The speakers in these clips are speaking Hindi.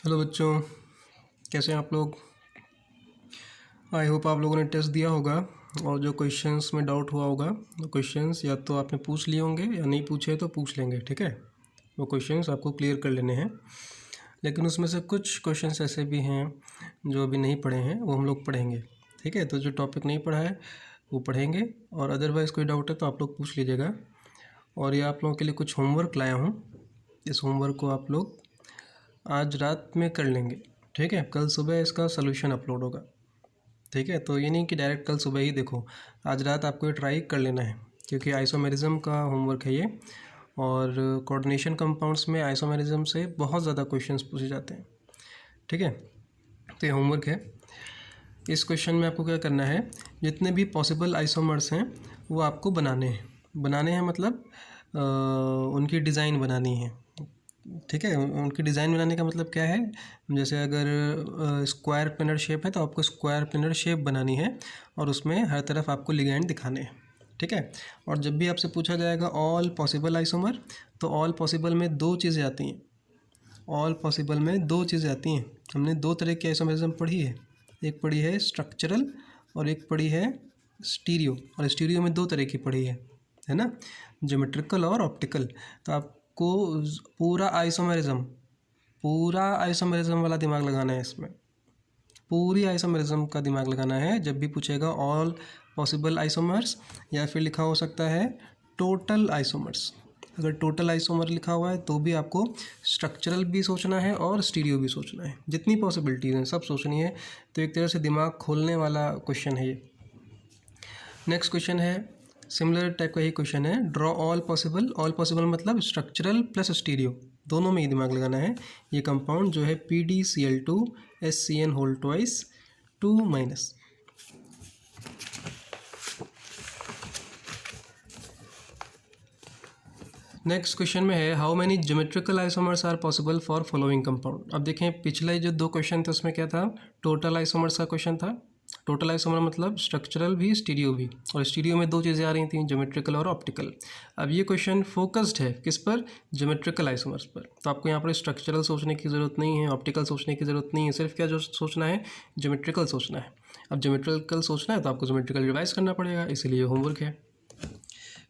हेलो बच्चों, कैसे हैं आप लोग। आई होप आप लोगों ने टेस्ट दिया होगा और जो क्वेश्चंस में डाउट हुआ होगा वो क्वेश्चंस या तो आपने पूछ लिए होंगे या नहीं पूछे तो पूछ लेंगे। ठीक है, वो क्वेश्चंस आपको क्लियर कर लेने हैं। लेकिन उसमें से कुछ क्वेश्चंस ऐसे भी हैं जो अभी नहीं पढ़े हैं, वो हम लोग पढ़ेंगे। ठीक है, तो जो टॉपिक नहीं पढ़ा है वो पढ़ेंगे, और अदरवाइज़ कोई डाउट है तो आप लोग पूछ लीजिएगा। और ये आप लोगों के लिए कुछ होमवर्क लाया हूँ, इस होमवर्क को आप लोग आज रात में कर लेंगे। ठीक है, कल सुबह इसका सोल्यूशन अपलोड होगा। ठीक है, तो ये नहीं कि डायरेक्ट कल सुबह ही देखो, आज रात आपको ये ट्राई कर लेना है, क्योंकि आइसोमेरिज्म का होमवर्क है ये। और कोऑर्डिनेशन कंपाउंड्स में आइसोमेरिज्म से बहुत ज़्यादा क्वेश्चंस पूछे जाते हैं। ठीक है, तो ये होमवर्क है। इस क्वेश्चन में आपको क्या करना है, जितने भी पॉसिबल आइसोमर्स हैं वो आपको बनाने हैं मतलब उनकी डिज़ाइन बनानी है। ठीक है, उनकी डिज़ाइन बनाने का मतलब क्या है, जैसे अगर स्क्वायर प्लेनर शेप है तो आपको स्क्वायर प्लेनर शेप बनानी है और उसमें हर तरफ आपको लिगेंड दिखाने हैं। ठीक है, और जब भी आपसे पूछा जाएगा ऑल पॉसिबल आइसोमर, तो ऑल पॉसिबल में दो चीज़ें आती हैं। ऑल पॉसिबल में दो चीज़ें आती हैं। हमने दो तरह की आइसोमेरिज्म पढ़ी है, एक पढ़ी है स्ट्रक्चरल और एक पढ़ी है स्टीरियो। और स्टीरियो में दो तरह की पढ़ी है ना, ज्योमेट्रिकल और ऑप्टिकल। तो आपको पूरा आइसोमेरिज्म वाला दिमाग लगाना है, इसमें पूरी आइसोमेरिज्म का दिमाग लगाना है जब भी पूछेगा ऑल पॉसिबल आइसोमर्स, या फिर लिखा हो सकता है टोटल आइसोमर्स। अगर टोटल आइसोमर लिखा हुआ है तो भी आपको स्ट्रक्चरल भी सोचना है और स्टीरियो भी सोचना है, जितनी पॉसिबिलिटीज़ हैं सब सोचनी है। तो एक तरह से दिमाग खोलने वाला क्वेश्चन है ये। नेक्स्ट क्वेश्चन है सिमिलर टाइप का ही क्वेश्चन है, ड्रॉ ऑल पॉसिबल मतलब स्ट्रक्चरल प्लस स्टीरियो, दोनों में ही दिमाग लगाना है। ये कंपाउंड जो है PdCl2SCN whole twice 2-। Next question में है how many geometrical isomers are possible for following compound. अब देखें, पिछले जो दो क्वेश्चन थे उसमें क्या था, टोटल आइसोमर्स का क्वेश्चन था। टोटल आइसोमर मतलब स्ट्रक्चरल भी स्टीरियो भी, और स्टीरियो में दो चीज़ें आ रही थी, ज्योमेट्रिकल और ऑप्टिकल। अब ये क्वेश्चन फोकस्ड है किस पर, ज्योमेट्रिकल आइसोमर्स पर। तो आपको यहाँ पर स्ट्रक्चरल सोचने की ज़रूरत नहीं है, ऑप्टिकल सोचने की ज़रूरत नहीं है, सिर्फ क्या जो सोचना है, ज्योमेट्रिकल सोचना है। अब ज्योमेट्रिकल सोचना है तो आपको ज्योमेट्रिकल रिवाइज करना पड़ेगा, इसीलिए होमवर्क है।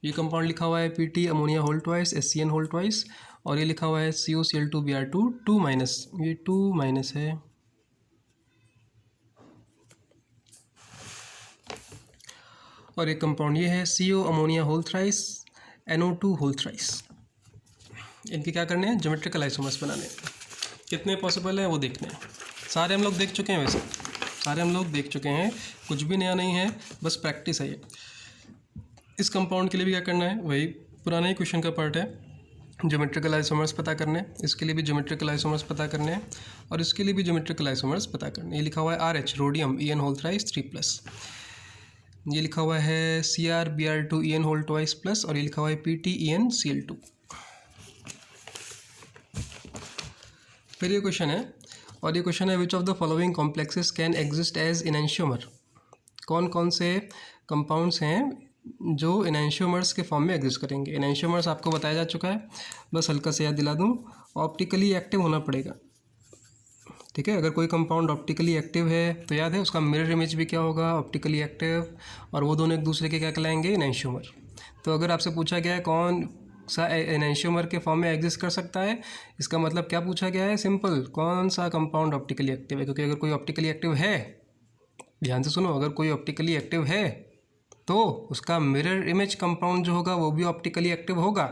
ये कंपाउंड लिखा हुआ है PT ammonia whole twice SCN whole twice, और ये लिखा हुआ है COCl2Br2 2-, ये 2- है। और एक कंपाउंड ये है CO ammonia whole thrice NO2 whole thrice. इनके क्या करने हैं, ज्योमेट्रिकल आइसोमर्स बनाने हैं। कितने पॉसिबल हैं वो देखने हैं। सारे हम लोग देख चुके हैं, वैसे सारे हम लोग देख चुके हैं, कुछ भी नया नहीं है, बस प्रैक्टिस है ये। इस कंपाउंड के लिए भी क्या करना है, वही पुराना ही क्वेश्चन का पार्ट है, ज्योमेट्रिकल आइसोमर्स पता करने। इसके लिए भी ज्योमेट्रिकल आइसोमर्स पता करने हैं, और इसके लिए भी ज्योमेट्रिकल आइसोमर्स पता करने। ये लिखा हुआ है RH rhodium EN whole thrice 3+, ये लिखा हुआ है CrBr2 EN whole twice plus, और ये लिखा हुआ है PTEnCl2। फिर ये क्वेश्चन है, और ये क्वेश्चन है which of the following complexes can exist as enantiomer. कौन कौन से कंपाउंड्स हैं जो इनैंशियोमर्स के फॉर्म में एग्जिस्ट करेंगे। इनैंशियोमर्स आपको बताया जा चुका है, बस हल्का से याद दिला दूं, ऑप्टिकली एक्टिव होना पड़ेगा। ठीक है, अगर कोई कंपाउंड ऑप्टिकली एक्टिव है तो याद है उसका मिरर इमेज भी क्या होगा, ऑप्टिकली एक्टिव, और वो दोनों एक दूसरे के क्या कहलाएंगे, इनैंशियोमर। तो अगर आपसे पूछा गया है कौन सा इनैंशियोमर के फॉर्म में एग्जिस्ट कर सकता है, इसका मतलब क्या पूछा गया है, सिंपल, कौन सा कंपाउंड ऑप्टिकली एक्टिव है। क्योंकि अगर कोई ऑप्टिकली एक्टिव है, ध्यान से सुनो, अगर कोई ऑप्टिकली एक्टिव है तो उसका मिरर इमेज कंपाउंड जो होगा वो भी ऑप्टिकली एक्टिव होगा।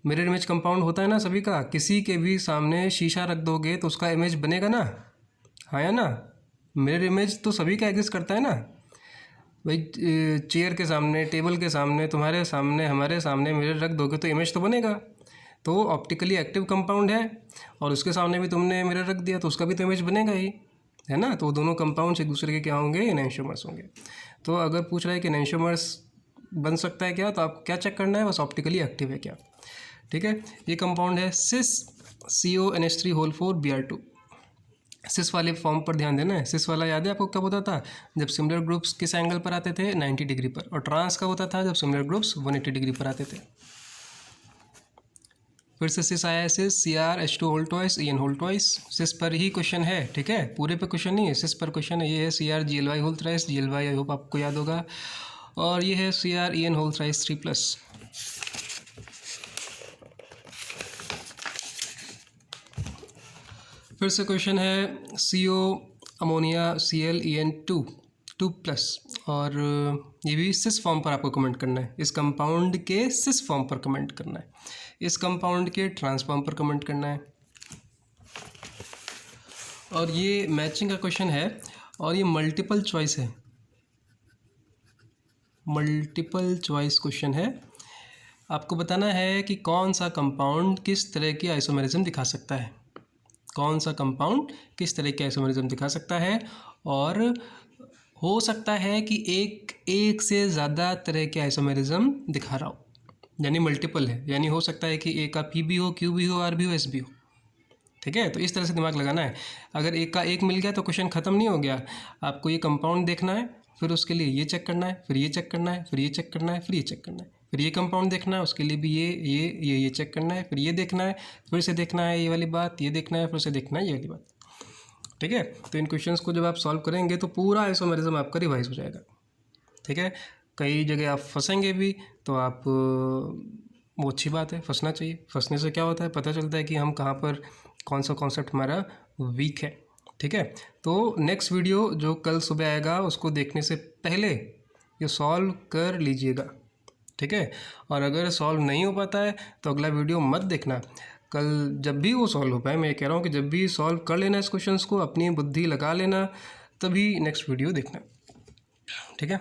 मिरर इमेज कंपाउंड होता है ना सभी का, किसी के भी सामने शीशा रख दोगे तो उसका इमेज बनेगा ना, हाँ या ना। मिरर इमेज तो सभी का एग्जिस्ट करता है ना भाई, चेयर के सामने, टेबल के सामने, तुम्हारे सामने, हमारे सामने मिरर रख दोगे तो इमेज तो बनेगा। तो ऑप्टिकली एक्टिव कंपाउंड है और उसके सामने भी तुमने मिरर रख दिया तो उसका भी तो इमेज बनेगा ही, है ना। तो दोनों कंपाउंड्स एक दूसरे के क्या होंगे, इनैंशियोमर्स होंगे। तो अगर पूछ रहा है कि इनैंशियोमर्स बन सकता है क्या, तो आपको क्या चेक करना है, बस ऑप्टिकली एक्टिव है क्या। ठीक है, ये कंपाउंड है सिस CONH3 होल 4Br2। सिस वाले फॉर्म पर ध्यान देना है। सिस वाला याद है आपको कब होता था, जब सिमिलर ग्रुप्स किस एंगल पर आते थे, 90 डिग्री पर। और ट्रांस का होता था जब सिमिलर ग्रुप्स 180 डिग्री पर आते थे। फिर से सिस आया है, cis CrH2 whole twice En whole twice, cis पर ही क्वेश्चन है, ठीक है, पूरे पे क्वेश्चन नहीं है, सिस पर क्वेश्चन है। ये है CrGly whole thrice, Gly I hope आपको याद होगा, और ये है CrEn होल थ्राइस 3+। फिर से क्वेश्चन है CO अमोनिया ClEn2 2+, और ये भी सिस फॉर्म पर आपको कमेंट करना है। इस कंपाउंड के सिस फॉर्म पर कमेंट करना है, इस कंपाउंड के ट्रांस फॉर्म पर कमेंट करना है। और ये मैचिंग का क्वेश्चन है और ये मल्टीपल चॉइस है, मल्टीपल चॉइस क्वेश्चन है। आपको बताना है कि कौन सा कंपाउंड किस तरह की आइसोमेरिज्म दिखा सकता है, कौन सा कंपाउंड किस तरह की आइसोमेरिज्म दिखा सकता है। और हो सकता है कि एक से ज़्यादा तरह के आइसोमेरिज्म दिखा रहा हो, यानी मल्टीपल है, यानी हो सकता है कि ए का P भी हो, Q भी हो, R भी हो, S भी हो, ठीक है। तो इस तरह से दिमाग लगाना है। अगर एक का एक मिल गया तो क्वेश्चन ख़त्म नहीं हो गया, आपको ये कंपाउंड देखना है, फिर उसके लिए ये चेक करना है, फिर ये चेक करना है, फिर ये चेक करना है, फिर ये चेक करना है, फिर ये कंपाउंड देखना है, उसके लिए भी ये चेक करना है, फिर ये देखना है, फिर से देखना है ये वाली बात, ये देखना है, फिर से देखना है ये वाली बात, ठीक है। तो इन क्वेश्चंस को जब आप सॉल्व करेंगे तो पूरा आइसोमेरिज्म आपका रिवाइज हो जाएगा, ठीक है। कई जगह आप फंसेंगे भी तो आप वो अच्छी बात है, फंसना चाहिए। फंसने से क्या होता है, पता चलता है कि हम कहाँ पर कौन सा कॉन्सेप्ट हमारा वीक है, ठीक है। तो नेक्स्ट वीडियो जो कल सुबह आएगा उसको देखने से पहले ये सॉल्व कर लीजिएगा, ठीक है। और अगर सॉल्व नहीं हो पाता है तो अगला वीडियो मत देखना, कल जब भी वो सॉल्व हो पाए, मैं कह रहा हूँ कि जब भी सॉल्व कर लेना इस क्वेश्चंस को, अपनी बुद्धि लगा लेना, तभी नेक्स्ट वीडियो देखना, ठीक है।